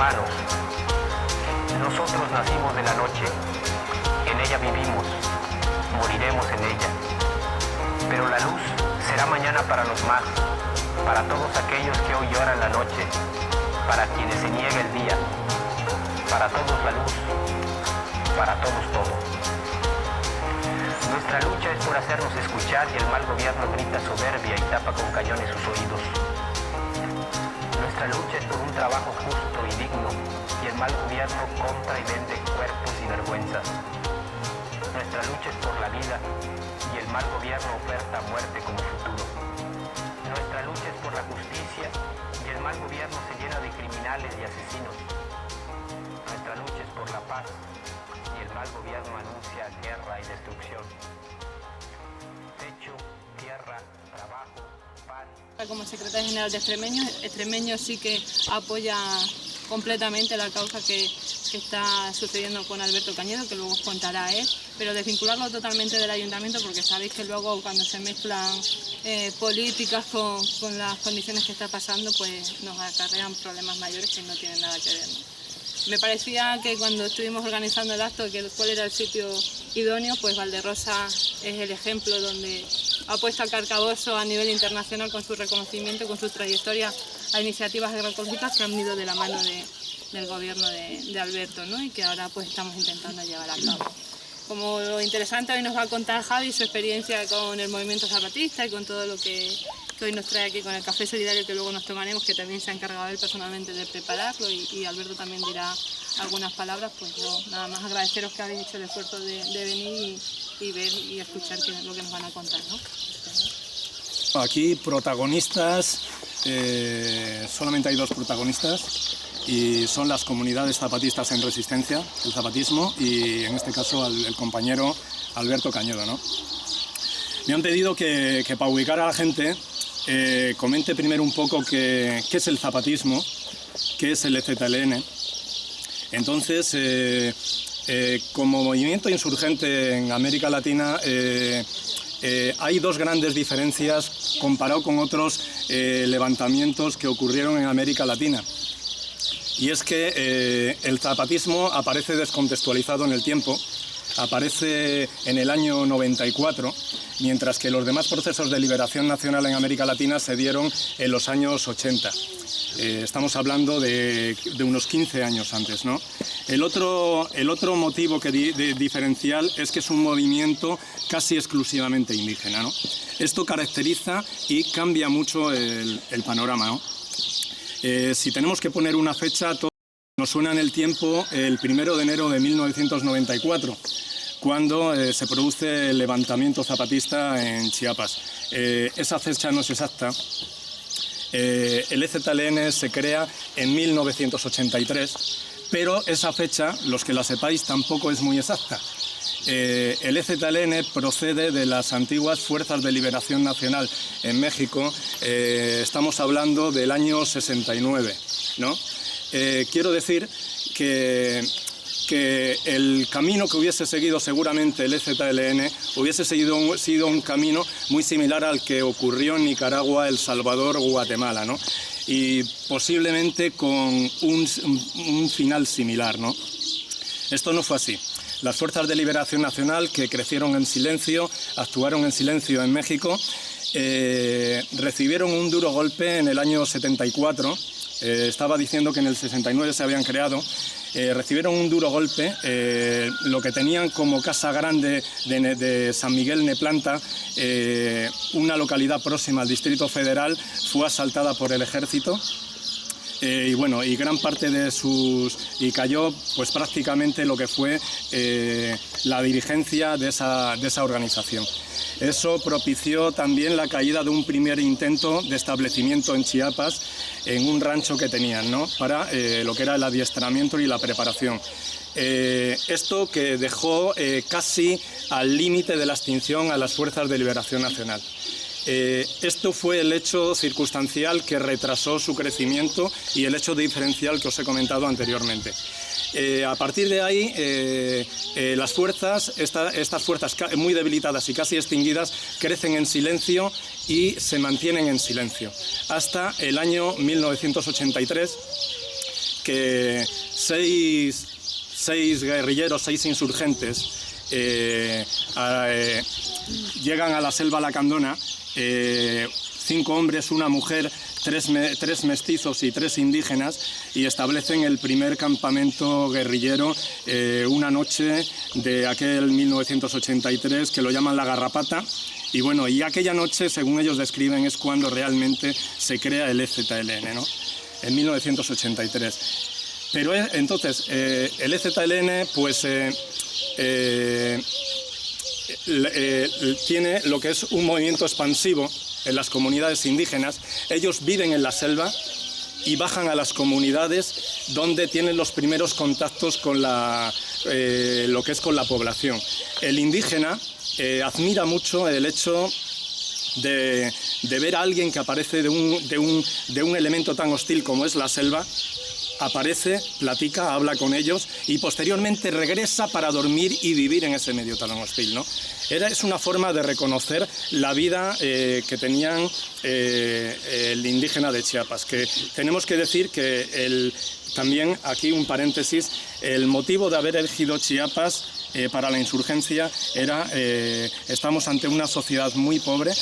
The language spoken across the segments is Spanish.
hermanos, nosotros nacimos de la noche, en ella vivimos, moriremos en ella. Pero la luz será mañana para los más, para todos aquellos que hoy lloran la noche, para quienes se niega el día, para todos la luz, para todos todo. Nuestra lucha es por hacernos escuchar y el mal gobierno grita soberbia y tapa con cañones sus oídos. Nuestra lucha es por un trabajo justo y digno y el mal gobierno compra y vende cuerpos y vergüenzas. Nuestra lucha es por la vida y el mal gobierno oferta muerte como futuro. Nuestra lucha es por la justicia y el mal gobierno se llena de criminales y asesinos. Nuestra lucha es por la paz y el mal gobierno anuncia guerra y destrucción. Techo, tierra, trabajo, pan. Como secretaria general de Extremeños sí que apoya completamente la causa que está sucediendo con Alberto Cañedo, que luego os contará él, pero desvincularlo totalmente del ayuntamiento, porque sabéis que luego cuando se mezclan políticas con las condiciones que está pasando, pues nos acarrean problemas mayores que no tienen nada que ver, ¿no? Me parecía que cuando estuvimos organizando el acto, cuál era el sitio idóneo, pues Valderosa es el ejemplo donde ha puesto al Carcaboso a nivel internacional con su reconocimiento, con su trayectoria a iniciativas agroecológicas que han ido de la mano del gobierno de Alberto, ¿no? Y que ahora pues estamos intentando llevar a cabo. Como lo interesante hoy nos va a contar Javi su experiencia con el movimiento zapatista y con todo lo que hoy nos trae aquí con el café solidario que luego nos tomaremos, que también se ha encargado él personalmente de prepararlo y Alberto también dirá algunas palabras. Pues yo nada más agradeceros que habéis hecho el esfuerzo de venir y ver y escuchar lo que nos van a contar, ¿no? Aquí protagonistas, solamente hay dos protagonistas y son las comunidades zapatistas en resistencia, el zapatismo y en este caso el compañero Alberto Cañedo, ¿no? Me han pedido que para ubicar a la gente comente primero un poco qué es el zapatismo, qué es el EZLN. Entonces, como movimiento insurgente en América Latina, hay dos grandes diferencias comparado con otros levantamientos que ocurrieron en América Latina. Y es que el zapatismo aparece descontextualizado en el tiempo, aparece en el año 94, mientras que los demás procesos de liberación nacional en América Latina se dieron en los años 80. Estamos hablando de unos 15 años antes, ¿no? El otro motivo diferencial es que es un movimiento casi exclusivamente indígena, ¿no? Esto caracteriza y cambia mucho el panorama, ¿no? Si tenemos que poner una fecha, todo nos suena en el tiempo el 1 de enero de 1994, cuando se produce el levantamiento zapatista en Chiapas. Esa fecha no es exacta. El EZLN se crea en 1983, pero esa fecha, los que la sepáis, tampoco es muy exacta. El EZLN procede de las antiguas Fuerzas de Liberación Nacional en México. Estamos hablando del año 69, ¿no? Quiero decir que el camino que hubiese seguido seguramente el EZLN hubiese sido un camino muy similar al que ocurrió en Nicaragua, El Salvador o Guatemala, ¿no? Y posiblemente con un final similar, ¿no? Esto no fue así. Las Fuerzas de Liberación Nacional, que crecieron en silencio, actuaron en silencio en México, recibieron un duro golpe en el año 74. Estaba diciendo que en el 69 se habían creado. Recibieron un duro golpe. Lo que tenían como Casa Grande de San Miguel Neplanta, una localidad próxima al Distrito Federal, fue asaltada por el ejército. Y bueno, y gran parte y cayó pues prácticamente lo que fue la dirigencia de esa organización. Eso propició también la caída de un primer intento de establecimiento en Chiapas en un rancho que tenían, ¿no? Para lo que era el adiestramiento y la preparación. Esto que dejó casi al límite de la extinción a las Fuerzas de Liberación Nacional. Esto fue el hecho circunstancial que retrasó su crecimiento y el hecho diferencial que os he comentado anteriormente. A partir de ahí, las fuerzas, estas fuerzas muy debilitadas y casi extinguidas, crecen en silencio y se mantienen en silencio hasta el año 1983, que seis guerrilleros, 6 insurgentes, llegan a la selva lacandona, 5 hombres, una mujer, 3 mestizos y 3 indígenas, y establecen el primer campamento guerrillero una noche de aquel 1983, que lo llaman la Garrapata. Y bueno, y aquella noche, según ellos describen, es cuando realmente se crea el EZLN, ¿no? En 1983. Pero entonces, el EZLN, pues, tiene lo que es un movimiento expansivo en las comunidades indígenas. Ellos viven en la selva y bajan a las comunidades donde tienen los primeros contactos con lo que es con la población. El indígena admira mucho el hecho de ver a alguien que aparece de un elemento tan hostil como es la selva. Aparece, platica, habla con ellos y posteriormente regresa para dormir y vivir en ese medio tan hostil, ¿no? Es una forma de reconocer la vida que tenían el indígena de Chiapas, que tenemos que decir que también, aquí un paréntesis, el motivo de haber elegido Chiapas para la insurgencia era, estamos ante una sociedad muy pobre,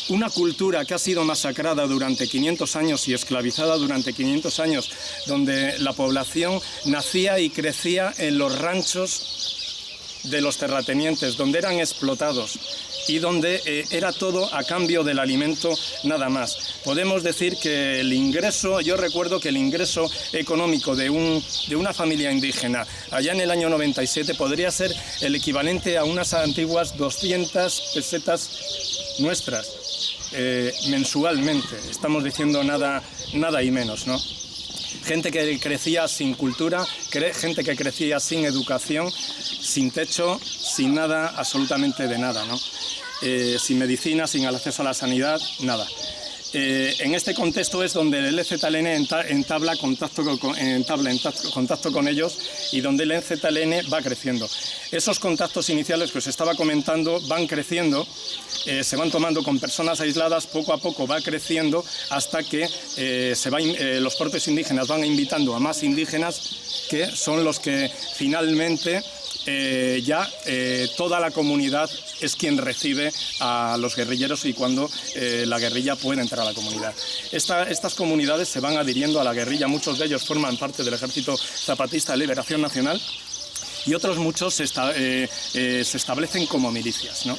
una cultura que ha sido masacrada durante 500 años y esclavizada durante 500 años, donde la población nacía y crecía en los ranchos de los terratenientes, donde eran explotados y donde era todo a cambio del alimento nada más. Podemos decir que el ingreso, yo recuerdo que el ingreso económico de una familia indígena allá en el año 97 podría ser el equivalente a unas antiguas 200 pesetas nuestras. Mensualmente, estamos diciendo nada y menos, ¿no? Gente que crecía sin cultura, gente que crecía sin educación, sin techo, sin nada, absolutamente de nada, ¿no? Sin medicina, sin el acceso a la sanidad, nada. En este contexto es donde el EZLN entabla contacto con ellos y donde el EZLN va creciendo. Esos contactos iniciales que os estaba comentando van creciendo, se van tomando con personas aisladas, poco a poco va creciendo hasta que los propios indígenas van invitando a más indígenas, que son los que finalmente toda la comunidad es quien recibe a los guerrilleros y cuando la guerrilla puede entrar a la comunidad. Estas comunidades se van adhiriendo a la guerrilla, muchos de ellos forman parte del Ejército Zapatista de Liberación Nacional y otros muchos se establecen como milicias, ¿no?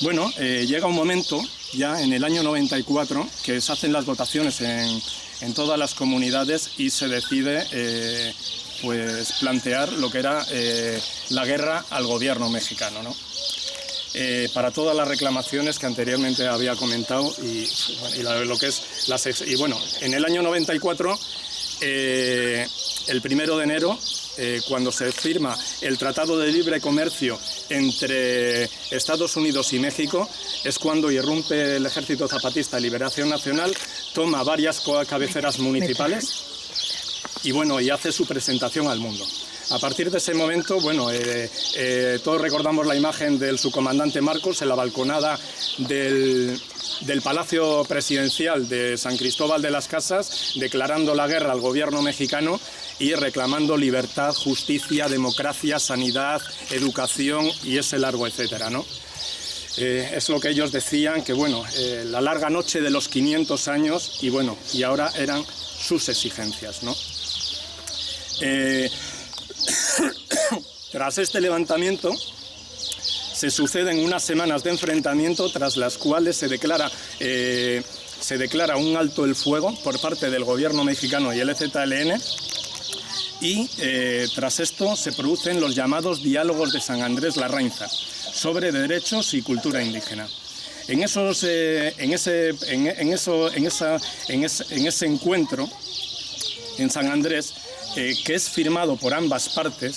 Bueno, llega un momento, ya en el año 94, que se hacen las votaciones en todas las comunidades y se decide pues plantear lo que era la guerra al gobierno mexicano, ¿no? Para todas las reclamaciones que anteriormente había comentado y bueno, en el año 94, el 1 de enero, cuando se firma el Tratado de Libre Comercio entre Estados Unidos y México, es cuando irrumpe el Ejército Zapatista de Liberación Nacional, toma varias cabeceras municipales y bueno, y hace su presentación al mundo. A partir de ese momento, bueno, todos recordamos la imagen del subcomandante Marcos en la balconada del Palacio Presidencial de San Cristóbal de las Casas, declarando la guerra al gobierno mexicano y reclamando libertad, justicia, democracia, sanidad, educación y ese largo etcétera, ¿no? Es lo que ellos decían, que bueno, la larga noche de los 500 años y bueno, y ahora eran sus exigencias, ¿no? Tras este levantamiento se suceden unas semanas de enfrentamiento, tras las cuales se declara un alto el fuego por parte del gobierno mexicano y el EZLN y tras esto se producen los llamados diálogos de San Andrés Larrainza sobre derechos y cultura indígena. En ese encuentro en San Andrés, que es firmado por ambas partes,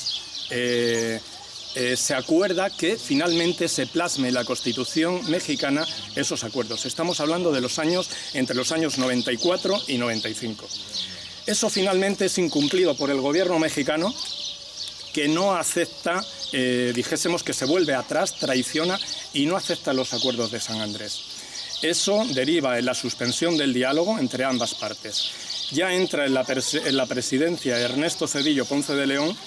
se acuerda que finalmente se plasme en la Constitución mexicana esos acuerdos. Estamos hablando de entre los años 94 y 95. Eso finalmente es incumplido por el gobierno mexicano, que no acepta, dijésemos que se vuelve atrás, traiciona y no acepta los acuerdos de San Andrés. Eso deriva en la suspensión del diálogo entre ambas partes. Ya entra en la presidencia Ernesto Zedillo Ponce de León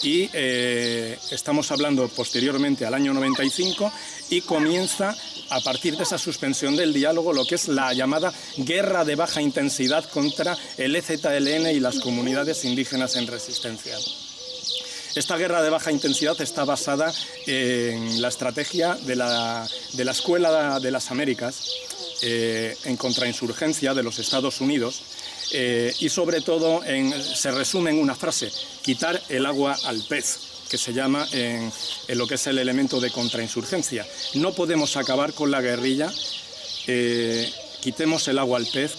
y estamos hablando posteriormente al año 95 y comienza a partir de esa suspensión del diálogo lo que es la llamada guerra de baja intensidad contra el EZLN y las comunidades indígenas en resistencia. Esta guerra de baja intensidad está basada en la estrategia de la Escuela de las Américas en contrainsurgencia de los Estados Unidos y sobre todo se resume en una frase: quitar el agua al pez, que se llama en lo que es el elemento de contrainsurgencia. No podemos acabar con la guerrilla, quitemos el agua al pez,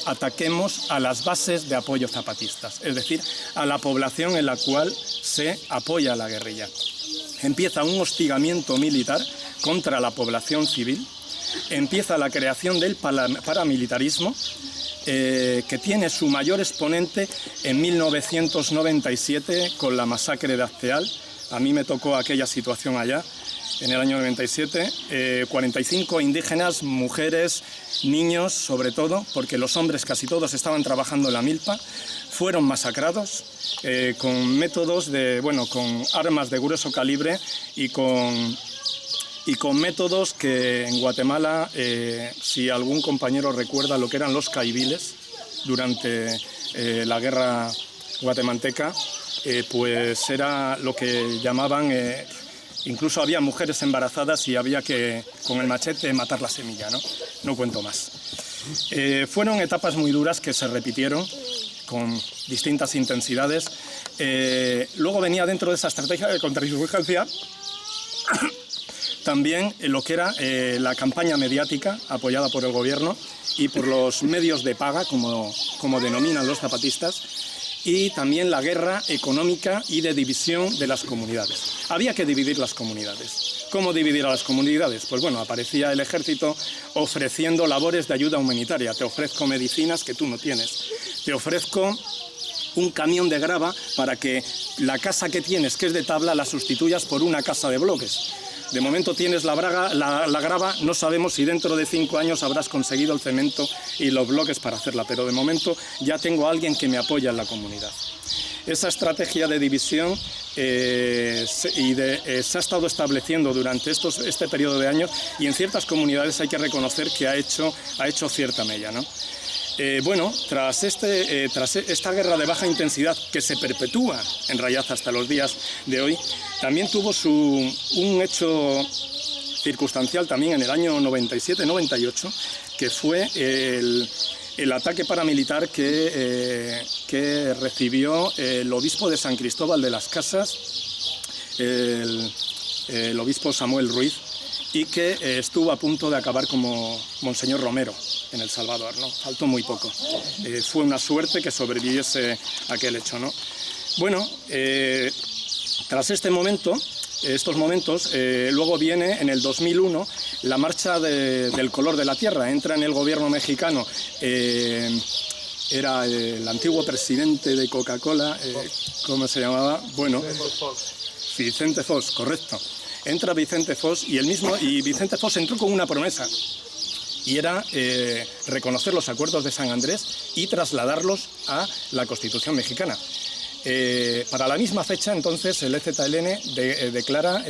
ataquemos a las bases de apoyo zapatistas, es decir, a la población en la cual se apoya a la guerrilla. Empieza un hostigamiento militar contra la población civil, empieza la creación del paramilitarismo, que tiene su mayor exponente en 1997 con la masacre de Acteal. A mí me tocó aquella situación allá, en el año 97, 45 indígenas, mujeres, niños sobre todo, porque los hombres casi todos estaban trabajando en la milpa, fueron masacrados con métodos con armas de grueso calibre y con métodos que en Guatemala, si algún compañero recuerda lo que eran los caibiles durante la guerra guatemalteca, pues era lo que llamaban, incluso había mujeres embarazadas y había que con el machete matar la semilla, no cuento más. Fueron etapas muy duras que se repitieron con distintas intensidades. Luego venía dentro de esa estrategia de contrainsurgencia también lo que era la campaña mediática apoyada por el gobierno y por los medios de paga, como denominan los zapatistas, y también la guerra económica y de división de las comunidades. Había que dividir las comunidades. ¿Cómo dividir a las comunidades? Pues bueno, aparecía el ejército ofreciendo labores de ayuda humanitaria. Te ofrezco medicinas que tú no tienes. Te ofrezco un camión de grava para que la casa que tienes, que es de tabla, la sustituyas por una casa de bloques. De momento tienes la grava, no sabemos si dentro de 5 años habrás conseguido el cemento y los bloques para hacerla, pero de momento ya tengo a alguien que me apoya en la comunidad. Esa estrategia de división se ha estado estableciendo durante este periodo de años y en ciertas comunidades hay que reconocer que ha hecho cierta mella, ¿no? Tras esta guerra de baja intensidad que se perpetúa en realidad hasta los días de hoy, también tuvo un hecho circunstancial también en el año 97-98, que fue el ataque paramilitar que recibió el obispo de San Cristóbal de las Casas, el obispo Samuel Ruiz, y que estuvo a punto de acabar como Monseñor Romero en El Salvador, ¿no? Faltó muy poco. Fue una suerte que sobreviviese aquel hecho, ¿no? Bueno, tras estos momentos, luego viene en el 2001 la marcha del color de la tierra. Entra en el gobierno mexicano, era el antiguo presidente de Coca-Cola, ¿cómo se llamaba? Bueno, Vicente Fox, correcto. Entra Vicente Fox y Vicente Fox entró con una promesa, y era reconocer los acuerdos de San Andrés y trasladarlos a la Constitución mexicana. Para la misma fecha, entonces, el EZLN declara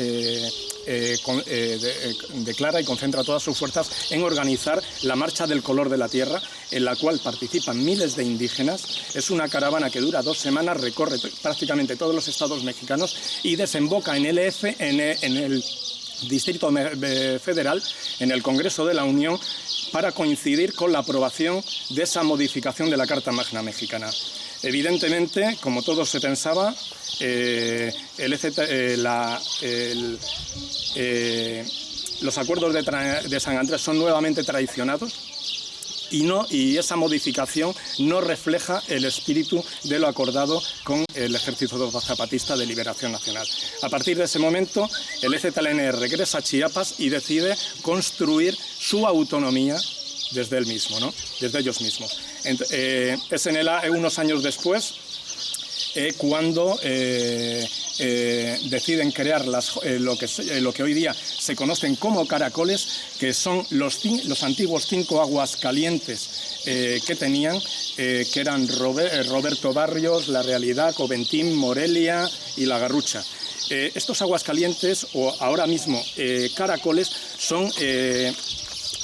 y concentra todas sus fuerzas en organizar la Marcha del Color de la Tierra, en la cual participan miles de indígenas. Es una caravana que dura 2 semanas, recorre prácticamente todos los estados mexicanos y desemboca en el Distrito Federal, en el Congreso de la Unión, para coincidir con la aprobación de esa modificación de la Carta Magna mexicana. Evidentemente, como todo se pensaba, los acuerdos de San Andrés son nuevamente traicionados y esa modificación no refleja el espíritu de lo acordado con el Ejército Zapatista de Liberación Nacional. A partir de ese momento, el EZLN regresa a Chiapas y decide construir su autonomía desde ellos mismos. Es unos años después cuando deciden crear lo que hoy día se conocen como caracoles, que son los antiguos 5 aguas calientes que tenían, que eran Roberto Barrios, La Realidad, Coventín, Morelia y La Garrucha. Estos aguas calientes, o ahora mismo caracoles, son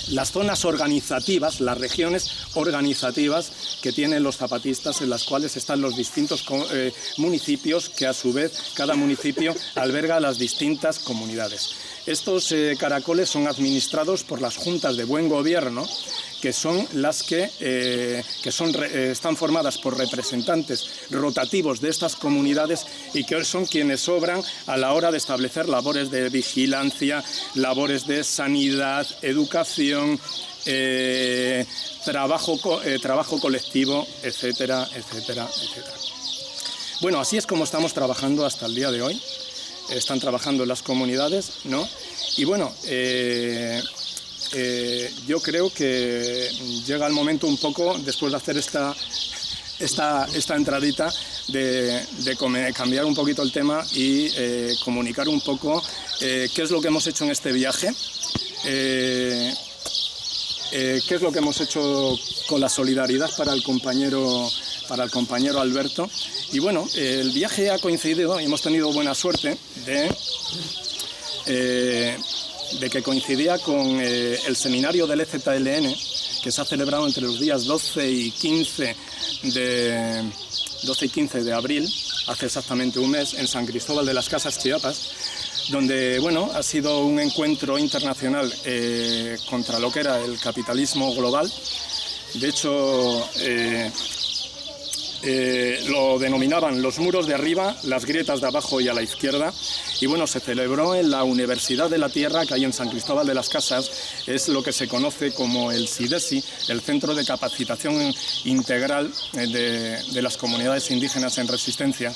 las zonas organizativas, las regiones organizativas que tienen los zapatistas, en las cuales están los distintos municipios, que a su vez cada municipio alberga las distintas comunidades. Estos caracoles son administrados por las juntas de buen gobierno, que son las que están formadas por representantes rotativos de estas comunidades y que son quienes obran a la hora de establecer labores de vigilancia, labores de sanidad, educación, trabajo colectivo, etcétera, etcétera, etcétera. Bueno, así es como estamos trabajando hasta el día de hoy. Están trabajando en las comunidades, ¿no? Y bueno, yo creo que llega el momento un poco, después de hacer esta entradita, de cambiar un poquito el tema y comunicar un poco qué es lo que hemos hecho en este viaje, qué es lo que hemos hecho con la solidaridad para el compañero Alberto. Y bueno, el viaje ha coincidido y hemos tenido buena suerte de que coincidía con el seminario del EZLN, que se ha celebrado entre los días 12 y 15 de abril, hace exactamente un mes, en San Cristóbal de las Casas, Chiapas, donde bueno, ha sido un encuentro internacional contra lo que era el capitalismo global. De hecho, lo denominaban los muros de arriba, las grietas de abajo y a la izquierda. Y bueno, se celebró en la Universidad de la Tierra, que hay en San Cristóbal de las Casas. Es lo que se conoce como el CIDESI, el Centro de Capacitación Integral de las Comunidades Indígenas en Resistencia.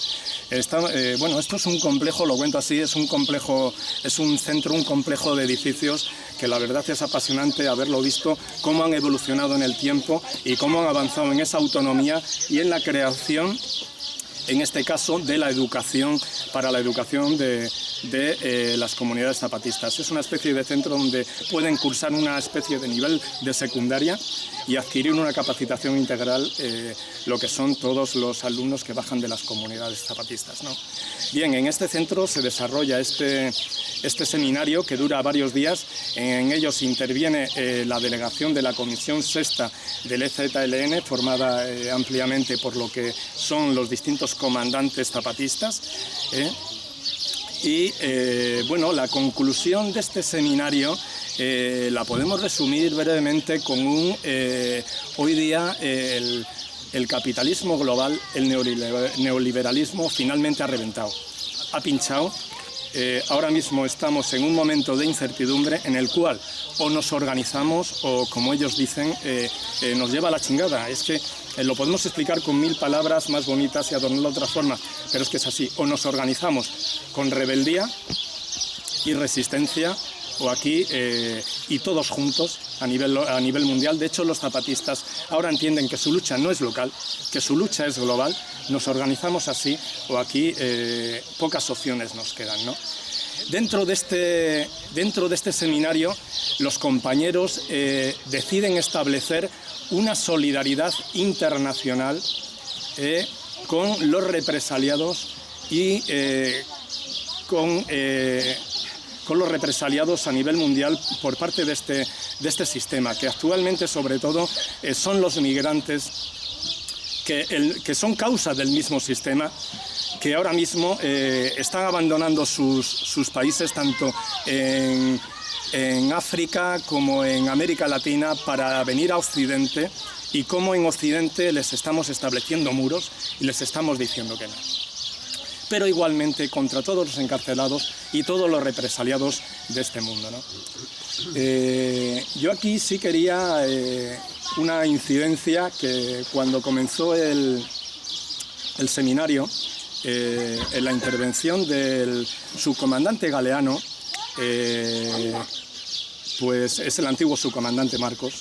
Bueno, esto es un complejo, lo cuento así, es un complejo de edificios que la verdad es apasionante haberlo visto, cómo han evolucionado en el tiempo y cómo han avanzado en esa autonomía y en la creación, en este caso, de la educación, para la educación de las comunidades zapatistas. Es una especie de centro donde pueden cursar una especie de nivel de secundaria y adquirir una capacitación integral, lo que son todos los alumnos que bajan de las comunidades zapatistas, ¿no? Bien, en este centro se desarrolla este seminario que dura varios días. En ellos interviene la delegación de la Comisión Sexta del EZLN, formada ampliamente por lo que son los distintos comandantes zapatistas. Bueno, la conclusión de este seminario la podemos resumir brevemente con hoy día el capitalismo global, el neoliberalismo finalmente ha reventado, ha pinchado. Ahora mismo estamos en un momento de incertidumbre en el cual o nos organizamos o, como ellos dicen, nos lleva a la chingada. Es que lo podemos explicar con 1000 palabras más bonitas y adornarlo de otra forma, pero es que es así. O nos organizamos con rebeldía y resistencia, o aquí, y todos juntos a nivel mundial. De hecho, los zapatistas ahora entienden que su lucha no es local, que su lucha es global. Nos organizamos así, o aquí pocas opciones nos quedan, ¿no? Dentro de este seminario, los compañeros deciden establecer una solidaridad internacional con los represaliados y con los represaliados a nivel mundial por parte de este sistema, que actualmente sobre todo son los migrantes que son causa del mismo sistema, que ahora mismo están abandonando sus países, tanto en África como en América Latina, para venir a Occidente, y como en Occidente les estamos estableciendo muros y les estamos diciendo que no. Pero igualmente contra todos los encarcelados y todos los represaliados de este mundo, ¿no? Yo aquí sí quería una incidencia, que cuando comenzó el seminario, en la intervención del subcomandante Galeano, pues es el antiguo subcomandante Marcos,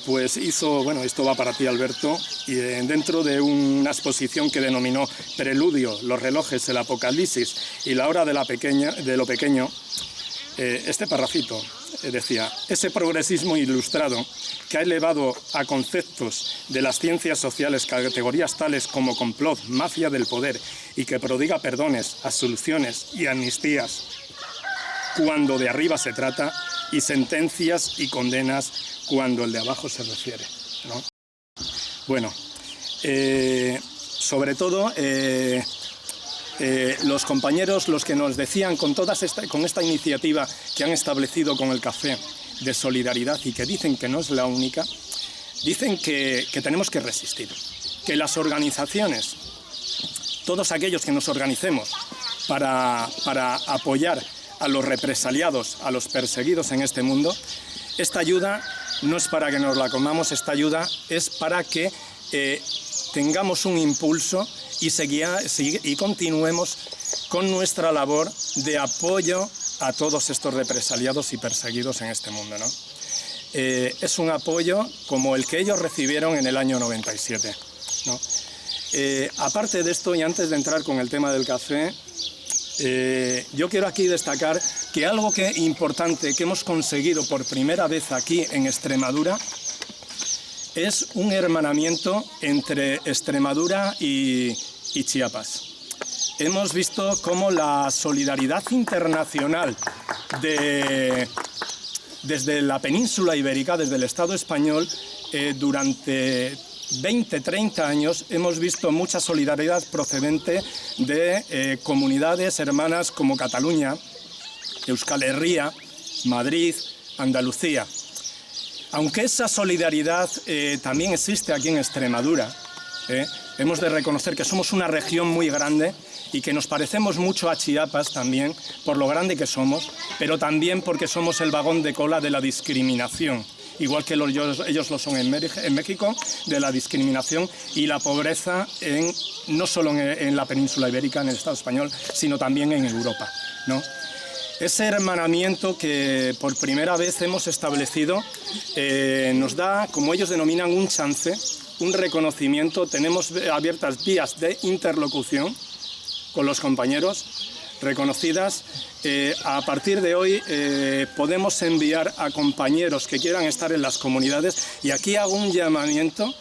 pues hizo, bueno, esto va para ti, Alberto, y dentro de una exposición que denominó Preludio, los relojes, el apocalipsis y la hora de lo pequeño, este parrafito decía: ese progresismo ilustrado que ha elevado a conceptos de las ciencias sociales categorías tales como complot, mafia del poder, y que prodiga perdones, absoluciones y amnistías cuando de arriba se trata, y sentencias y condenas cuando el de abajo se refiere, ¿no? Bueno, sobre todo los compañeros, los que nos decían con esta iniciativa que han establecido con el café de solidaridad, y que dicen que no es la única, dicen que tenemos que resistir, que las organizaciones, todos aquellos que nos organicemos para apoyar a los represaliados, a los perseguidos en este mundo, esta ayuda no es para que nos la comamos, esta ayuda es para que tengamos un impulso y continuemos con nuestra labor de apoyo a todos estos represaliados y perseguidos en este mundo, ¿no? Es un apoyo como el que ellos recibieron en el año 97, ¿no? Aparte de esto, y antes de entrar con el tema del café, yo quiero aquí destacar que algo importante que hemos conseguido por primera vez aquí en Extremadura es un hermanamiento entre Extremadura y Chiapas. Hemos visto cómo la solidaridad internacional desde la península ibérica, desde el Estado español, durante 20-30 años hemos visto mucha solidaridad procedente de comunidades hermanas como Cataluña, Euskal Herria, Madrid, Andalucía. Aunque esa solidaridad también existe aquí en Extremadura, hemos de reconocer que somos una región muy grande y que nos parecemos mucho a Chiapas también, por lo grande que somos, pero también porque somos el vagón de cola de la discriminación, igual que ellos lo son en México, de la discriminación y la pobreza no solo en la península ibérica, en el Estado español, sino también en Europa, ¿no? Ese hermanamiento que por primera vez hemos establecido nos da, como ellos denominan, un chance, un reconocimiento. Tenemos abiertas vías de interlocución con los compañeros reconocidas. A partir de hoy podemos enviar a compañeros que quieran estar en las comunidades, y aquí hago un llamamiento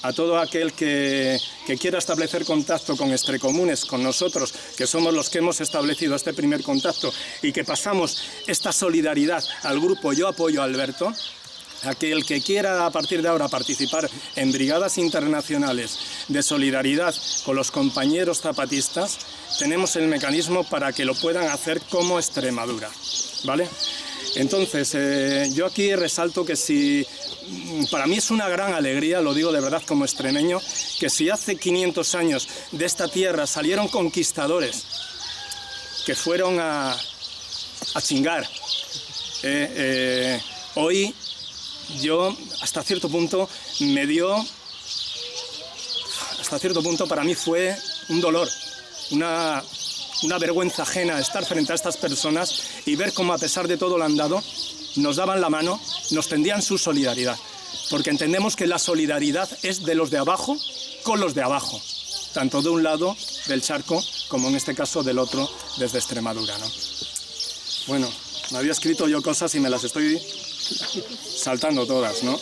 a todo aquel que quiera establecer contacto con Extrecomunes, con nosotros, que somos los que hemos establecido este primer contacto y que pasamos esta solidaridad al grupo Yo Apoyo a Alberto. Aquel que quiera a partir de ahora participar en brigadas internacionales de solidaridad con los compañeros zapatistas, tenemos el mecanismo para que lo puedan hacer como Extremadura, ¿vale? Entonces, yo aquí resalto que para mí es una gran alegría, lo digo de verdad como extremeño, que si hace 500 años de esta tierra salieron conquistadores que fueron a chingar, hoy yo hasta cierto punto para mí fue un dolor, una vergüenza ajena estar frente a estas personas y ver cómo, a pesar de todo lo andado, nos daban la mano, nos tendían su solidaridad, porque entendemos que la solidaridad es de los de abajo con los de abajo, tanto de un lado del charco como en este caso del otro, desde Extremadura, ¿no? Bueno, me había escrito yo cosas y me las estoy saltando todas, ¿no?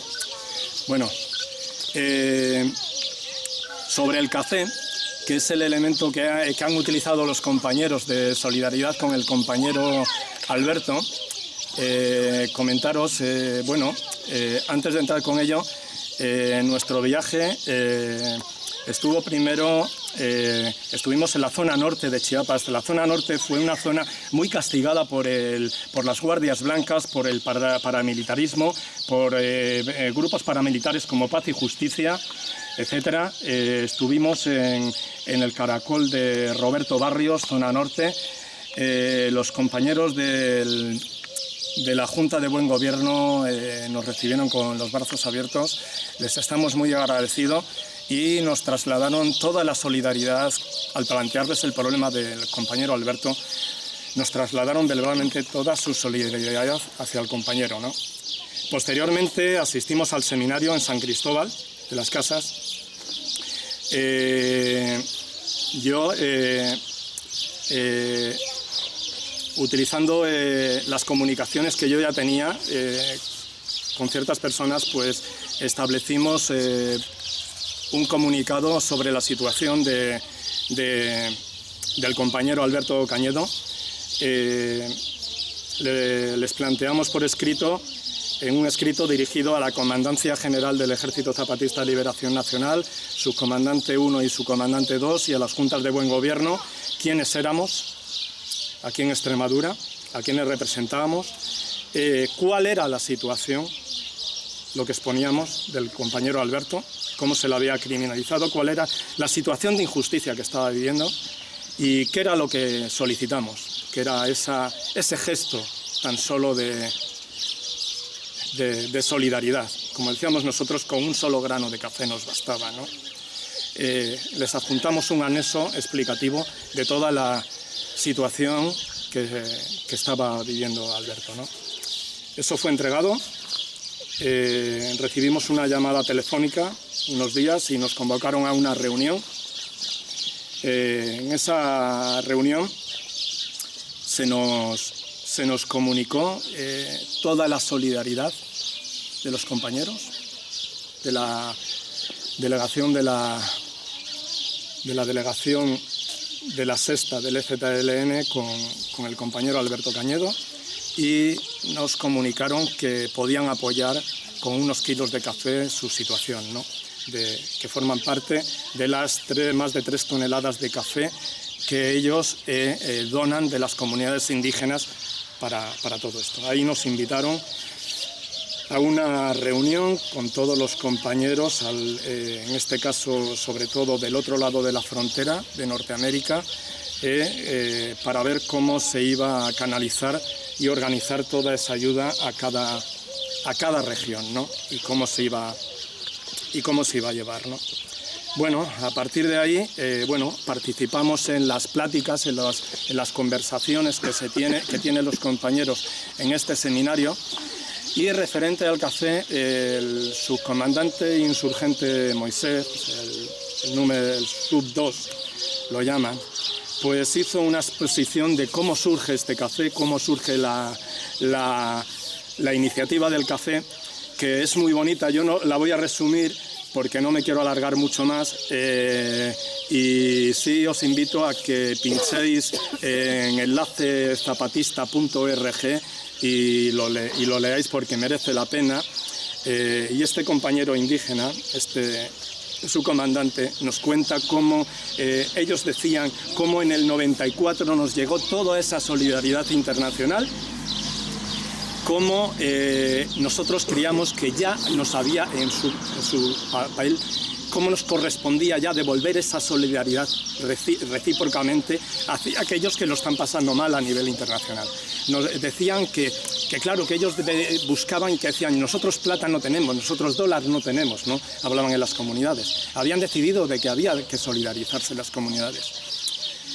Bueno, sobre el café, que es el elemento que han utilizado los compañeros de solidaridad con el compañero Alberto, comentaros, antes de entrar con ello, nuestro viaje estuvimos en la zona norte de Chiapas. La zona norte fue una zona muy castigada por las guardias blancas, por el paramilitarismo, por grupos paramilitares como Paz y Justicia, etcétera. Estuvimos en el Caracol de Roberto Barrios, zona norte. Los compañeros de la Junta de Buen Gobierno nos recibieron con los brazos abiertos. Les estamos muy agradecidos y nos trasladaron toda la solidaridad al plantearles el problema del compañero Alberto. Nos trasladaron verbalmente toda su solidaridad hacia el compañero, ¿no? Posteriormente asistimos al seminario en San Cristóbal de las Casas. utilizando las comunicaciones que yo ya tenía con ciertas personas, pues establecimos un comunicado sobre la situación del compañero Alberto Cañedo. Les planteamos por escrito, en un escrito dirigido a la Comandancia General del Ejército Zapatista de Liberación Nacional, subcomandante 1 y subcomandante 2, y a las juntas de buen gobierno, quiénes éramos aquí en Extremadura, a quiénes representábamos, cuál era la situación, lo que exponíamos del compañero Alberto, cómo se lo había criminalizado, cuál era la situación de injusticia que estaba viviendo y qué era lo que solicitamos, que era ese gesto tan solo de solidaridad. Como decíamos nosotros, con un solo grano de café nos bastaba, ¿no? Les adjuntamos un anexo explicativo de toda la situación que estaba viviendo Alberto, ¿no? Eso fue entregado, recibimos una llamada telefónica unos días y nos convocaron a una reunión. En esa reunión se nos comunicó toda la solidaridad de los compañeros, de la delegación de la delegación de la sexta del EZLN con el compañero Alberto Cañedo, y nos comunicaron que podían apoyar con unos kilos de café su situación, ¿no? Que forman parte de las más de 3 toneladas de café que ellos donan de las comunidades indígenas para todo esto. Ahí nos invitaron a una reunión con todos los compañeros, en este caso sobre todo del otro lado de la frontera de Norteamérica, para ver cómo se iba a canalizar y organizar toda esa ayuda a cada región, ¿no? y cómo se iba a llevar, ¿no? Bueno, a partir de ahí, participamos en las pláticas, en las conversaciones que tienen los compañeros en este seminario. Y referente al café, el subcomandante insurgente Moisés, el sub 2 lo llaman, pues hizo una exposición de cómo surge este café, cómo surge la iniciativa del café, que es muy bonita. Yo no la voy a resumir porque no me quiero alargar mucho más, y sí os invito a que pinchéis en enlace zapatista.org y lo leáis porque merece la pena. Y este compañero indígena, su comandante, nos cuenta cómo ellos decían cómo en el 94 nos llegó toda esa solidaridad internacional, cómo nosotros creíamos que ya nos había en su papel, cómo nos correspondía ya devolver esa solidaridad recíprocamente hacia aquellos que lo están pasando mal a nivel internacional. Nos decían que claro, que ellos buscaban y que decían, nosotros plata no tenemos, nosotros dólar no tenemos, ¿no? Hablaban en las comunidades. Habían decidido de que había que solidarizarse las comunidades.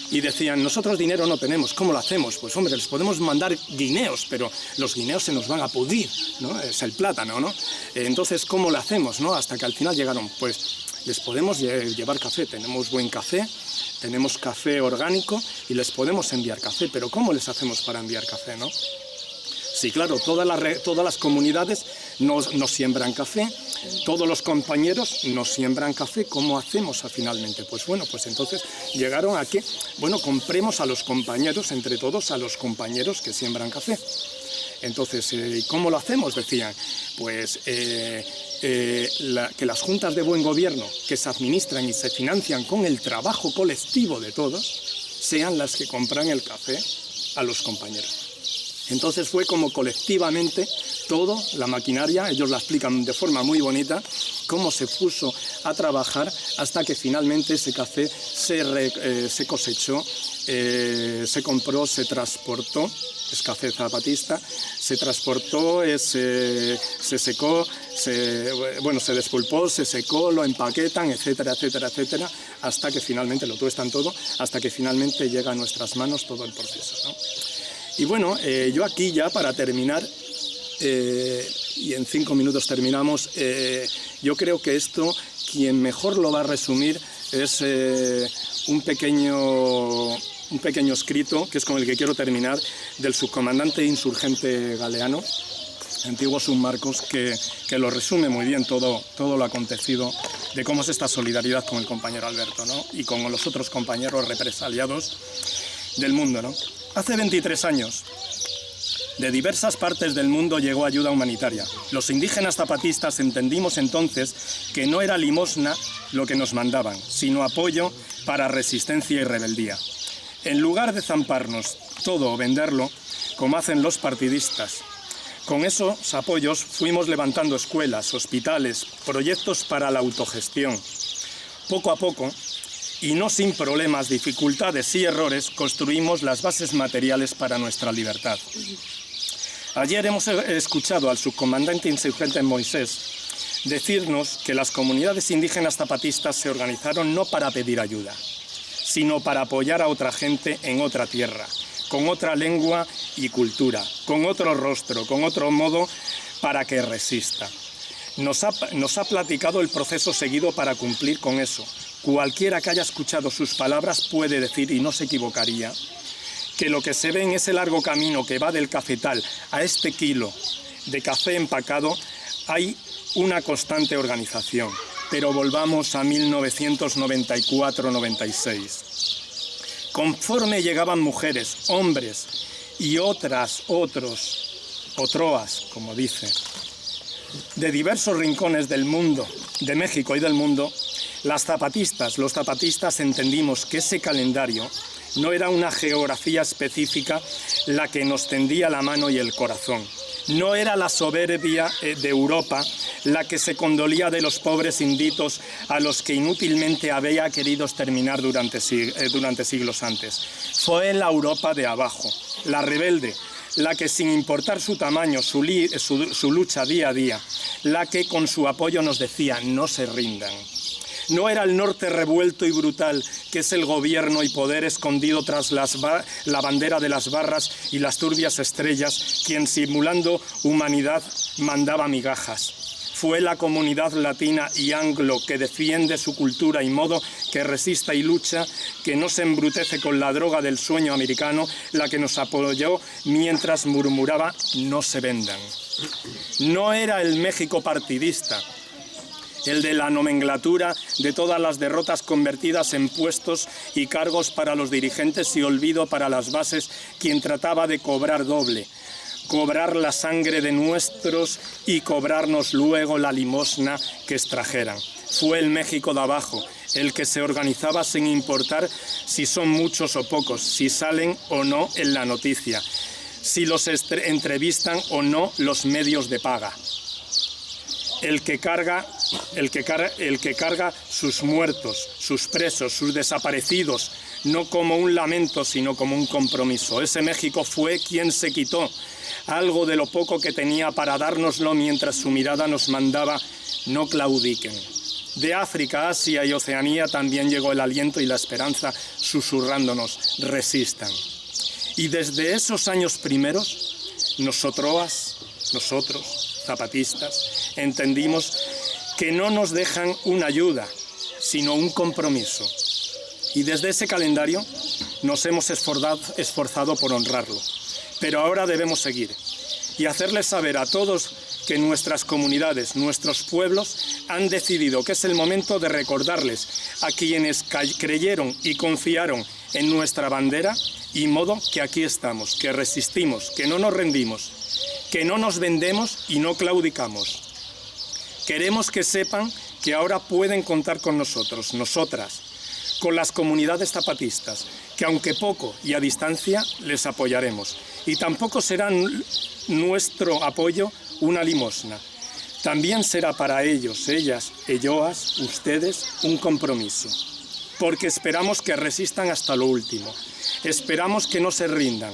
Y decían, nosotros dinero no tenemos, ¿cómo lo hacemos? Pues hombre, les podemos mandar guineos, pero los guineos se nos van a pudrir, ¿no? Es el plátano, ¿no? Entonces, ¿cómo lo hacemos, no? Hasta que al final llegaron, pues les podemos llevar café, tenemos buen café, tenemos café orgánico y les podemos enviar café, pero ¿cómo les hacemos para enviar café, no? Sí, claro, todas las comunidades nos siembran café, todos los compañeros nos siembran café. ¿Cómo hacemos finalmente? Pues bueno, pues entonces llegaron a que, bueno, compremos a los compañeros, entre todos a los compañeros que siembran café. Entonces, ¿cómo lo hacemos? Decían, pues que las juntas de buen gobierno que se administran y se financian con el trabajo colectivo de todos, sean las que compran el café a los compañeros. Entonces fue como colectivamente todo, la maquinaria, ellos la explican de forma muy bonita, cómo se puso a trabajar hasta que finalmente ese café se cosechó, se compró, se transportó, es café zapatista, se transportó, se secó, se despulpó, se secó, lo empaquetan, etcétera, etcétera, etcétera, hasta que finalmente lo tuestan todo, hasta que finalmente llega a nuestras manos todo el proceso, ¿no? Y bueno, yo aquí ya para terminar, y en 5 minutos terminamos, yo creo que esto, quien mejor lo va a resumir es un pequeño un pequeño escrito, que es con el que quiero terminar, del subcomandante insurgente Galeano, antiguo Submarcos, que lo resume muy bien todo lo acontecido, de cómo es esta solidaridad con el compañero Alberto, ¿no? Y con los otros compañeros represaliados del mundo, ¿no? Hace 23 años, de diversas partes del mundo llegó ayuda humanitaria. Los indígenas zapatistas entendimos entonces que no era limosna lo que nos mandaban, sino apoyo para resistencia y rebeldía. En lugar de zamparnos todo o venderlo, como hacen los partidistas, con esos apoyos fuimos levantando escuelas, hospitales, proyectos para la autogestión. Poco a poco, y no sin problemas, dificultades y errores, construimos las bases materiales para nuestra libertad. Ayer hemos escuchado al subcomandante insurgente Moisés decirnos que las comunidades indígenas zapatistas se organizaron no para pedir ayuda, sino para apoyar a otra gente en otra tierra, con otra lengua y cultura, con otro rostro, con otro modo, para que resista. Nos ha platicado el proceso seguido para cumplir con eso. Cualquiera que haya escuchado sus palabras puede decir, y no se equivocaría, que lo que se ve en ese largo camino que va del cafetal a este kilo de café empacado, hay una constante organización. Pero volvamos a 1994-96. Conforme llegaban mujeres, hombres y otroas, como dice, de diversos rincones del mundo, de México y del mundo, los zapatistas entendimos que ese calendario no era una geografía específica la que nos tendía la mano y el corazón. No era la soberbia de Europa la que se condolía de los pobres inditos a los que inútilmente había querido exterminar durante siglos antes. Fue la Europa de abajo, la rebelde, la que sin importar su tamaño, su lucha día a día, la que con su apoyo nos decía no se rindan. No era el norte revuelto y brutal, que es el gobierno y poder escondido tras la bandera de las barras y las turbias estrellas, quien simulando humanidad mandaba migajas. Fue la comunidad latina y anglo que defiende su cultura y modo, que resista y lucha, que no se embrutece con la droga del sueño americano, la que nos apoyó mientras murmuraba no se vendan. No era el México partidista, el de la nomenclatura de todas las derrotas convertidas en puestos y cargos para los dirigentes y olvido para las bases, quien trataba de cobrar doble, cobrar la sangre de nuestros y cobrarnos luego la limosna que extrajeran. Fue el México de abajo, el que se organizaba sin importar si son muchos o pocos, si salen o no en la noticia, si los entrevistan o no los medios de paga. El que carga sus muertos, sus presos, sus desaparecidos, no como un lamento, sino como un compromiso. Ese México fue quien se quitó algo de lo poco que tenía para dárnoslo mientras su mirada nos mandaba no claudiquen. De África, Asia y Oceanía también llegó el aliento y la esperanza susurrándonos, resistan. Y desde esos años primeros, nosotros, zapatistas, entendimos que no nos dejan una ayuda, sino un compromiso. Y desde ese calendario nos hemos esforzado por honrarlo. Pero ahora debemos seguir y hacerles saber a todos que nuestras comunidades, nuestros pueblos, han decidido que es el momento de recordarles a quienes creyeron y confiaron en nuestra bandera, y modo que aquí estamos, que resistimos, que no nos rendimos, que no nos vendemos y no claudicamos. Queremos que sepan que ahora pueden contar con nosotros, nosotras, con las comunidades zapatistas, que aunque poco y a distancia les apoyaremos. Y tampoco será nuestro apoyo una limosna. También será para ellos, ellas, elloas, ustedes, un compromiso. Porque esperamos que resistan hasta lo último. Esperamos que no se rindan,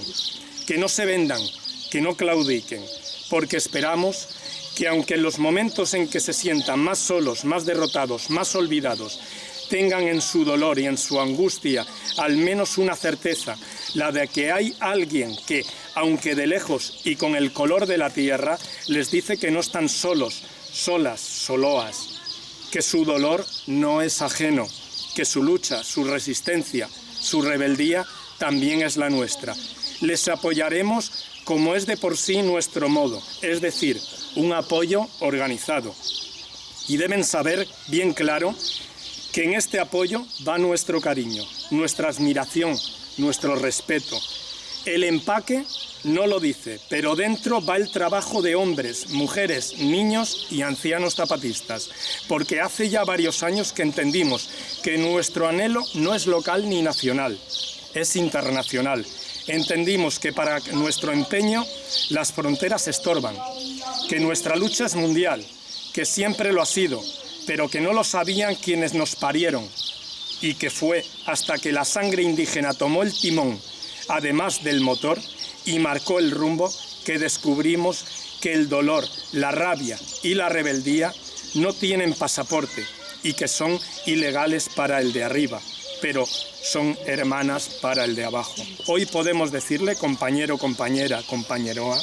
que no se vendan, que no claudiquen. Porque esperamos que aunque en los momentos en que se sientan más solos, más derrotados, más olvidados, tengan en su dolor y en su angustia al menos una certeza, la de que hay alguien que, aunque de lejos y con el color de la tierra, les dice que no están solos, solas, soloas, que su dolor no es ajeno, que su lucha, su resistencia, su rebeldía también es la nuestra. Les apoyaremos como es de por sí nuestro modo, es decir, un apoyo organizado. Y deben saber bien claro que en este apoyo va nuestro cariño, nuestra admiración, nuestro respeto. El empaque no lo dice, pero dentro va el trabajo de hombres, mujeres, niños y ancianos zapatistas, porque hace ya varios años que entendimos que nuestro anhelo no es local ni nacional, es internacional. Entendimos que para nuestro empeño las fronteras estorban, que nuestra lucha es mundial, que siempre lo ha sido, pero que no lo sabían quienes nos parieron, y que fue hasta que la sangre indígena tomó el timón, además del motor, y marcó el rumbo, que descubrimos que el dolor, la rabia y la rebeldía no tienen pasaporte y que son ilegales para el de arriba, pero son hermanas para el de abajo. Hoy podemos decirle, compañero, compañera, compañeroa,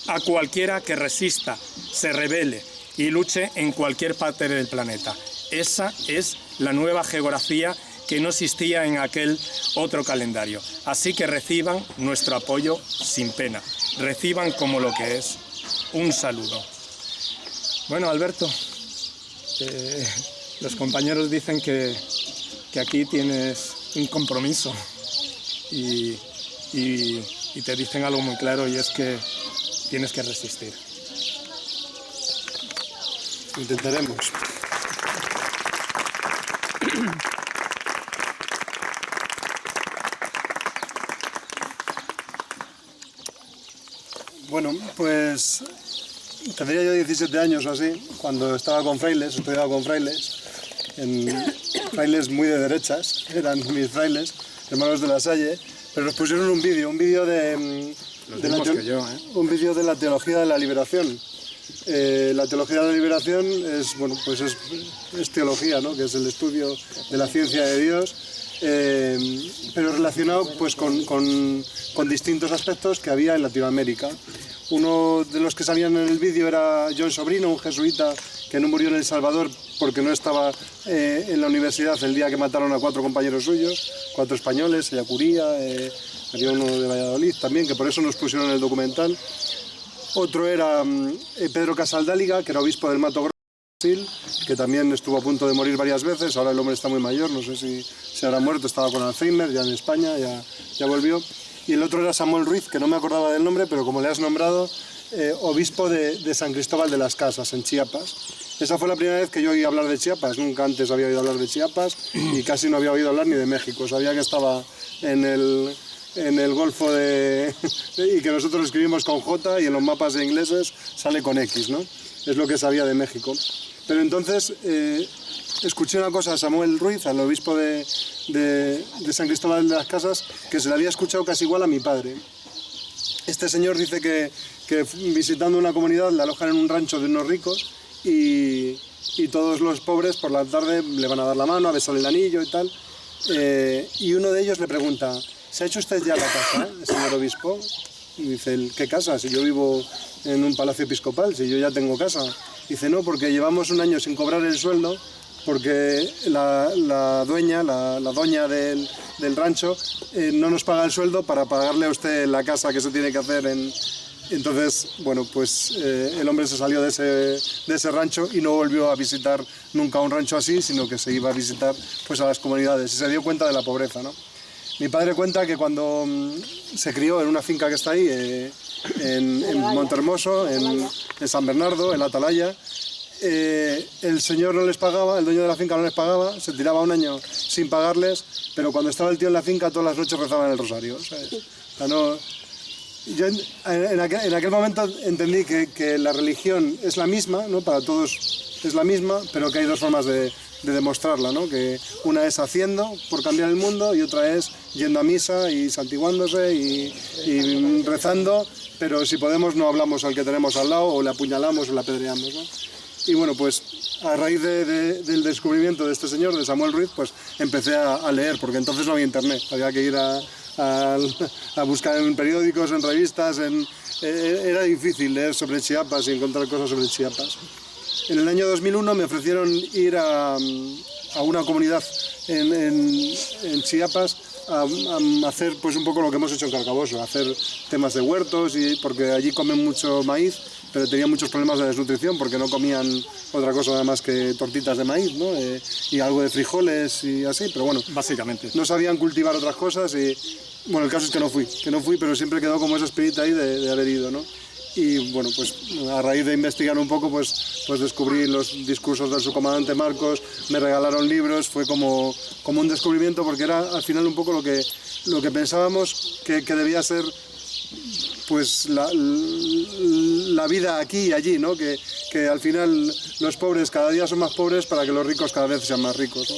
a cualquiera que resista, se rebele y luche en cualquier parte del planeta. Esa es la nueva geografía que no existía en aquel otro calendario. Así que reciban nuestro apoyo sin pena. Reciban como lo que es. Un saludo. Bueno, Alberto, los compañeros dicen que aquí tienes un compromiso y te dicen algo muy claro, y es que tienes que resistir. Intentaremos. Bueno, pues tendría yo 17 años o así, cuando estaba con frailes, estudiaba con frailes, frailes muy de derechas, eran mis frailes, hermanos de la Salle, pero nos pusieron un vídeo de la teología de la liberación. La teología de la liberación es, bueno, pues es teología, ¿no? Que es el estudio de la ciencia de Dios, pero relacionado pues con distintos aspectos que había en Latinoamérica. Uno de los que salían en el vídeo era John Sobrino, un jesuita que no murió en El Salvador porque no estaba en la universidad el día que mataron a 4 compañeros suyos, 4 españoles, ella Curía, había uno de Valladolid también, que por eso nos pusieron en el documental. Otro era Pedro Casaldáliga, que era obispo del Mato Grosso, Brasil, que también estuvo a punto de morir varias veces. Ahora el hombre está muy mayor, no sé si se habrá muerto, estaba con Alzheimer, ya en España, ya volvió. Y el otro era Samuel Ruiz, que no me acordaba del nombre, pero como le has nombrado, obispo de San Cristóbal de las Casas, en Chiapas. Esa fue la primera vez que yo oí hablar de Chiapas, nunca antes había oído hablar de Chiapas y casi no había oído hablar ni de México. Sabía que estaba en el Golfo y que nosotros escribimos con J y en los mapas ingleses sale con X, ¿no? Es lo que sabía de México. Pero entonces escuché una cosa a Samuel Ruiz, al obispo de San Cristóbal de las Casas, que se le había escuchado casi igual a mi padre. Este señor dice que visitando una comunidad le alojan en un rancho de unos ricos y todos los pobres por la tarde le van a dar la mano, a besarle el anillo y tal. Y uno de ellos le pregunta: ¿se ha hecho usted ya la casa, señor obispo? Y dice él: ¿qué casa? Si yo vivo en un palacio episcopal, si yo ya tengo casa. Dice: no, porque llevamos un año sin cobrar el sueldo, porque la doña del rancho no nos paga el sueldo para pagarle a usted la casa que se tiene que hacer en... Entonces, bueno, pues el hombre se salió de ese rancho y no volvió a visitar nunca un rancho así, sino que se iba a visitar pues a las comunidades y se dio cuenta de la pobreza, ¿no? Mi padre cuenta que cuando se crió en una finca que está ahí, en Montehermoso, en San Bernardo, en la Atalaya, el señor no les pagaba, el dueño de la finca no les pagaba, se tiraba un año sin pagarles, pero cuando estaba el tío en la finca todas las noches rezaban el rosario, ¿sabes? O sea, no, yo en aquel momento entendí que la religión es la misma, ¿no? Para todos es la misma, pero que hay dos formas de demostrarla, ¿no? Que una es haciendo por cambiar el mundo y otra es yendo a misa y santiguándose y rezando, pero si podemos no hablamos al que tenemos al lado o le apuñalamos o le apedreamos, ¿no? Y bueno, pues a raíz del descubrimiento de este señor, de Samuel Ruiz, pues empecé a leer, porque entonces no había internet, había que ir a buscar en periódicos, en revistas, era difícil leer sobre Chiapas y encontrar cosas sobre Chiapas. En el año 2001 me ofrecieron ir a una comunidad en Chiapas a hacer pues un poco lo que hemos hecho en Carcaboso, hacer temas de huertos, y porque allí comen mucho maíz, pero tenían muchos problemas de desnutrición porque no comían otra cosa nada más que tortitas de maíz, ¿no? Y algo de frijoles y así, pero bueno, básicamente no sabían cultivar otras cosas y bueno, el caso es que no fui, pero siempre quedó como esa espinita ahí de haber ido, ¿no? Y bueno, pues a raíz de investigar un poco, pues descubrí los discursos del subcomandante Marcos, me regalaron libros, fue como un descubrimiento, porque era al final un poco lo que pensábamos que debía ser pues la vida aquí y allí, ¿no? Que al final los pobres cada día son más pobres para que los ricos cada vez sean más ricos, ¿no?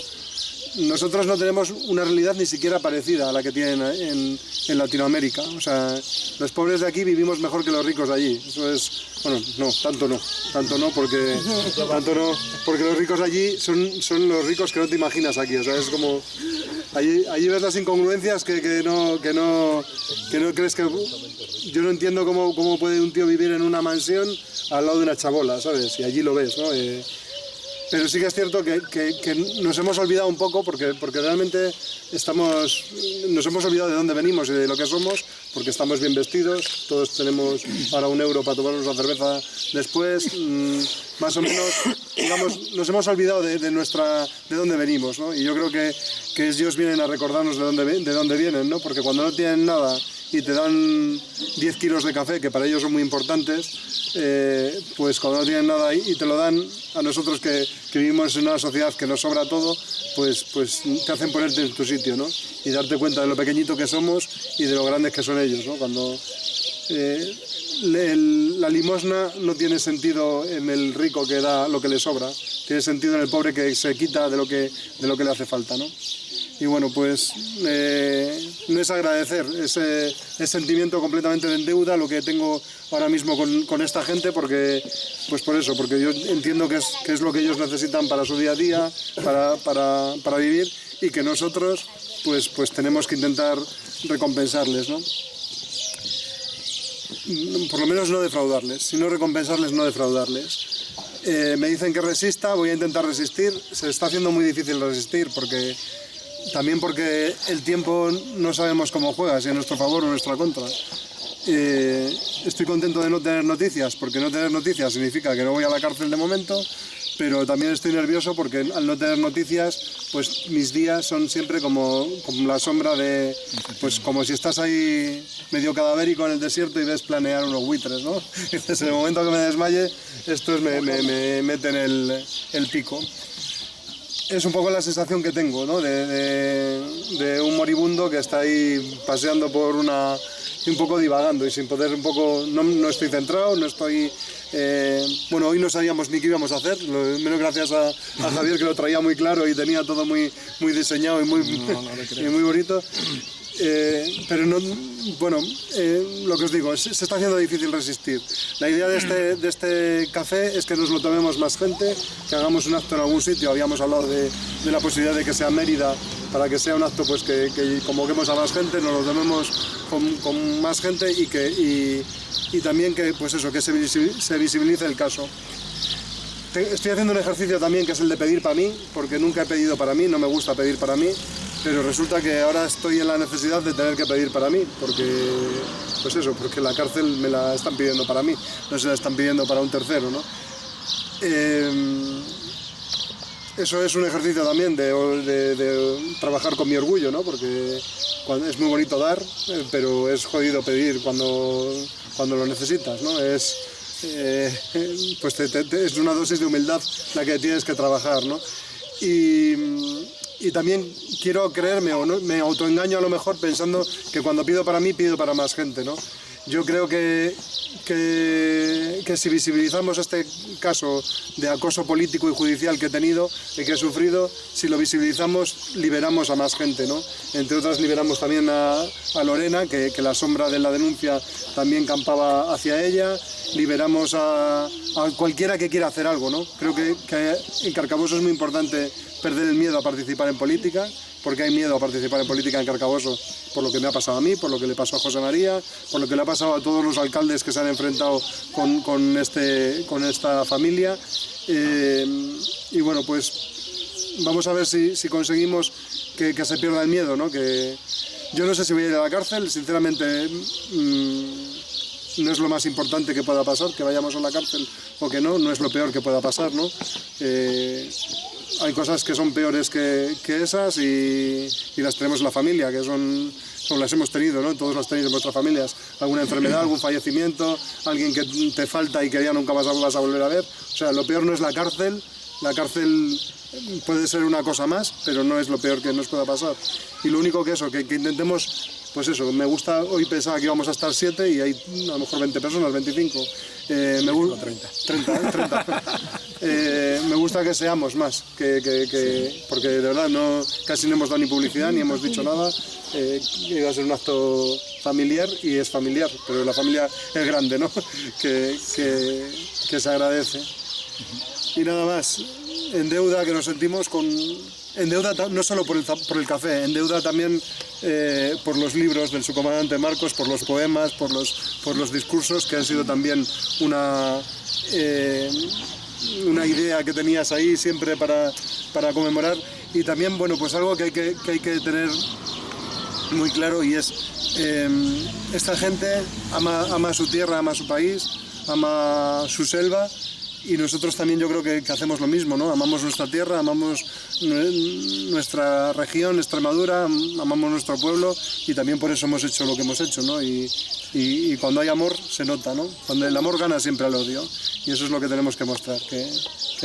Nosotros no tenemos una realidad ni siquiera parecida a la que tienen en Latinoamérica. O sea, los pobres de aquí vivimos mejor que los ricos de allí. Eso es, bueno, tanto no, porque los ricos de allí son los ricos que no te imaginas aquí. O sea, es como allí ves las incongruencias que no crees que. Yo no entiendo cómo puede un tío vivir en una mansión al lado de una chabola, ¿sabes? Y allí lo ves, ¿no? Pero sí que es cierto que nos hemos olvidado un poco porque realmente nos hemos olvidado de dónde venimos y de lo que somos, porque estamos bien vestidos, todos tenemos ahora €1 para tomarnos una cerveza después, más o menos, digamos, nos hemos olvidado de dónde venimos, ¿no? Y yo creo que ellos vienen a recordarnos de dónde vienen, ¿no? Porque cuando no tienen nada y te dan 10 kilos de café, que para ellos son muy importantes, pues cuando no tienen nada y te lo dan, a nosotros que vivimos en una sociedad que nos sobra todo, pues te hacen ponerte en tu sitio, ¿no? Y darte cuenta de lo pequeñito que somos y de lo grandes que son ellos, ¿no? Cuando la limosna no tiene sentido en el rico que da lo que le sobra, tiene sentido en el pobre que se quita de lo que le hace falta, ¿no? Y bueno, pues no es agradecer, es sentimiento completamente de deuda lo que tengo ahora mismo con esta gente, porque yo entiendo que es lo que ellos necesitan para su día a día, para vivir, y que nosotros pues tenemos que intentar recompensarles, ¿no? Por lo menos no defraudarles, si no recompensarles, no defraudarles. Me dicen que resista, voy a intentar resistir, se está haciendo muy difícil resistir porque el tiempo no sabemos cómo juega, si a nuestro favor o a nuestra contra. Estoy contento de no tener noticias, porque no tener noticias significa que no voy a la cárcel de momento, pero también estoy nervioso porque al no tener noticias, pues mis días son siempre como la sombra de, pues como si estás ahí medio cadavérico en el desierto y ves planear unos buitres, ¿no? Y desde el momento que me desmaye, estos me meten el pico. Es un poco la sensación que tengo, ¿no? de un moribundo que está ahí paseando por un poco divagando y sin poder un poco, no estoy centrado, no estoy, bueno, hoy no sabíamos ni qué íbamos a hacer, menos gracias a Javier, que lo traía muy claro y tenía todo muy diseñado y muy bonito. Pero no, bueno, lo que os digo, se está haciendo difícil resistir. La idea de este café es que nos lo tomemos más gente, que hagamos un acto en algún sitio. Habíamos hablado de la posibilidad de que sea Mérida, para que sea un acto pues que convoquemos a más gente, nos lo tomemos con más gente y también que, pues eso, que se visibilice el caso. Estoy haciendo un ejercicio también que es el de pedir para mí, porque nunca he pedido para mí, no me gusta pedir para mí, pero resulta que ahora estoy en la necesidad de tener que pedir para mí, porque la cárcel me la están pidiendo para mí, no se la están pidiendo para un tercero, ¿no? Eso es un ejercicio también de trabajar con mi orgullo, ¿no? Porque es muy bonito dar, pero es jodido pedir cuando lo necesitas, ¿no? Pues es una dosis de humildad la que tienes que trabajar, ¿no? Y también quiero creerme, o no, me autoengaño a lo mejor pensando que cuando pido para mí, pido para más gente, ¿no? Yo creo que si visibilizamos este caso de acoso político y judicial que he tenido y que he sufrido, si lo visibilizamos, liberamos a más gente, ¿no? Entre otras, liberamos también a Lorena, que la sombra de la denuncia también campaba hacia ella, liberamos a cualquiera que quiera hacer algo, ¿no? Creo que en Carcaboso es muy importante perder el miedo a participar en política, porque hay miedo a participar en política en Carcaboso por lo que me ha pasado a mí, por lo que le pasó a José María, por lo que le ha pasado a todos los alcaldes que se han enfrentado con esta familia. Y bueno, pues vamos a ver si conseguimos que se pierda el miedo, ¿no? Que yo no sé si voy a ir a la cárcel, sinceramente no es lo más importante que pueda pasar, que vayamos a la cárcel o que no es lo peor que pueda pasar, ¿no? Hay cosas que son peores que esas y las tenemos en la familia, que son las hemos tenido, ¿no? Todos las tenéis en vuestras familias. Alguna enfermedad, algún fallecimiento, alguien que te falta y que ya nunca vas a volver a ver. O sea, lo peor no es la cárcel. La cárcel puede ser una cosa más, pero no es lo peor que nos pueda pasar. Y lo único que que intentemos, pues eso, me gusta, hoy pensaba que íbamos a estar 7 y hay a lo mejor 20 personas, 25. 30. Me gusta que seamos más, porque de verdad casi no hemos dado ni publicidad ni hemos dicho nada. Iba a ser un acto familiar y es familiar, pero la familia es grande, ¿no? que se agradece. Y nada más, en deuda que nos sentimos en deuda no solo por el café, en deuda también por los libros del subcomandante Marcos, por los poemas, por los discursos, que han sido también una idea que tenías ahí siempre para conmemorar. Y también, bueno, pues algo que hay que tener muy claro, y es esta gente ama su tierra, ama su país, ama su selva. Y nosotros también yo creo que hacemos lo mismo, ¿no? Amamos nuestra tierra, amamos nuestra región, Extremadura, amamos nuestro pueblo y también por eso hemos hecho lo que hemos hecho, ¿no? Y cuando hay amor se nota, ¿no? Cuando el amor gana siempre al odio y eso es lo que tenemos que mostrar, que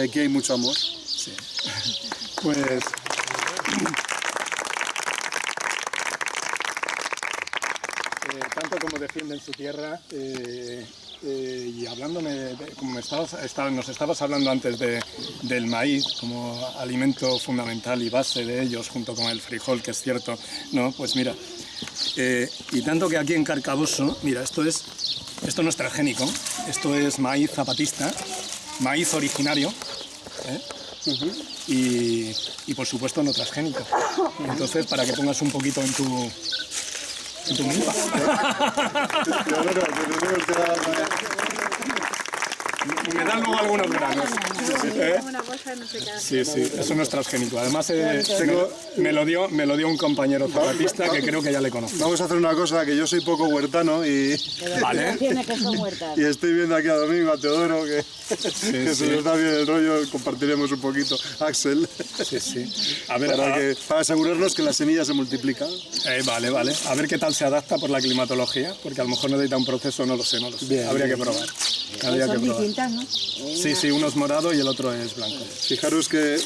aquí hay mucho amor. Sí. Pues... tanto como defienden su tierra... y hablándome, como nos estabas hablando antes del maíz como alimento fundamental y base de ellos, junto con el frijol, que es cierto, ¿no? Pues mira, y tanto que aquí en Carcabuso, mira, esto no es transgénico, esto es maíz zapatista, maíz originario, y por supuesto no transgénico. Entonces, para que pongas un poquito en tu milpa. Me dan luego algunos granos. Sí, eso no es transgénico. Además, me lo dio un compañero zapatista que creo que ya le conozco. Vamos a hacer una cosa, que yo soy poco huertano y... Vale. Y estoy viendo aquí a Domingo, a Teodoro, que se nos da bien el rollo, compartiremos un poquito. Axel. Sí. A ver, para asegurarnos que la semilla se multiplica. Vale. A ver qué tal se adapta por la climatología, porque a lo mejor necesita un proceso, no lo sé. Bien, habría que probar. Son distintas, ¿no? Sí, uno es morado y el otro es blanco. Fijaros que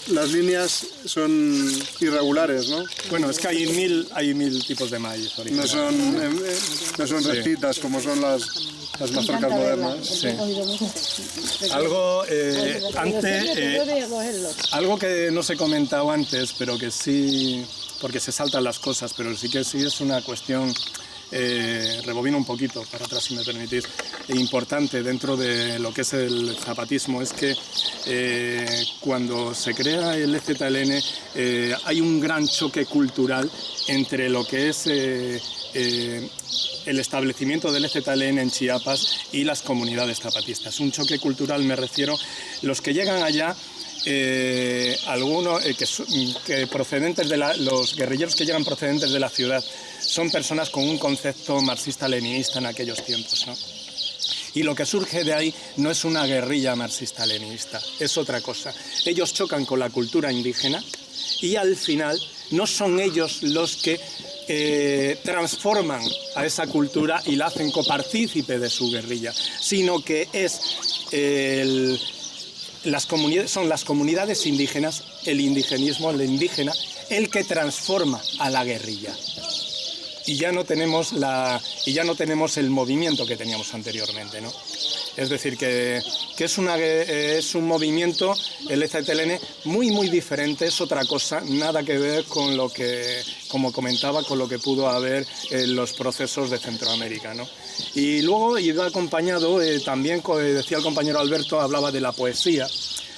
las líneas son irregulares, ¿no? Bueno, es que hay mil tipos de maíz originales. No son rectitas como son las mazorcas modernas. Sí. Algo algo que no se comentaba antes, pero que sí, porque se saltan las cosas, pero sí es una cuestión. Rebobino un poquito para atrás, si me permitís, importante dentro de lo que es el zapatismo, es que cuando se crea el EZLN hay un gran choque cultural entre lo que es el establecimiento del EZLN en Chiapas y las comunidades zapatistas. Un choque cultural, me refiero, los que llegan allá, algunos que procedentes de los guerrilleros que llegan procedentes de la ciudad son personas con un concepto marxista-leninista en aquellos tiempos, ¿no? Y lo que surge de ahí no es una guerrilla marxista-leninista, es otra cosa. Ellos chocan con la cultura indígena y al final no son ellos los que transforman a esa cultura y la hacen copartícipe de su guerrilla, sino que son las comunidades indígenas, el indigenismo, el indígena, el que transforma a la guerrilla. Y ya no tenemos el movimiento que teníamos anteriormente, ¿no? Es decir, que es un movimiento, el EZLN, muy diferente, es otra cosa, nada que ver con lo que, como comentaba, con lo que pudo haber en los procesos de Centroamérica, ¿no? Y luego iba acompañado, también, decía el compañero Alberto, hablaba de la poesía,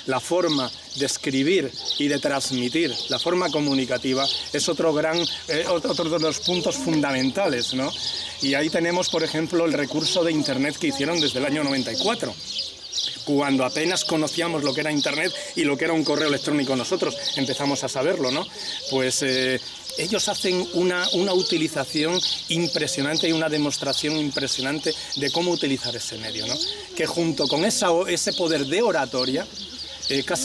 la forma de escribir y de transmitir, la forma comunicativa, es otro de los puntos fundamentales, ¿no? Y ahí tenemos, por ejemplo, el recurso de Internet que hicieron desde el año 94. cuando apenas conocíamos lo que era Internet y lo que era un correo electrónico nosotros, empezamos a saberlo, ¿no? Pues ellos hacen una utilización impresionante y una demostración impresionante de cómo utilizar ese medio, ¿no? Que junto con ese poder de oratoria,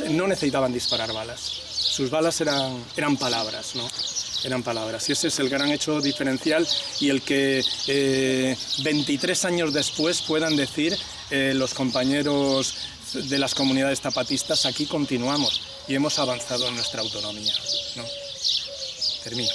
no necesitaban disparar balas. Sus balas eran palabras, ¿no? Eran palabras. Y ese es el gran hecho diferencial y el que 23 años después puedan decir los compañeros de las comunidades zapatistas, aquí continuamos y hemos avanzado en nuestra autonomía, ¿no? Termino.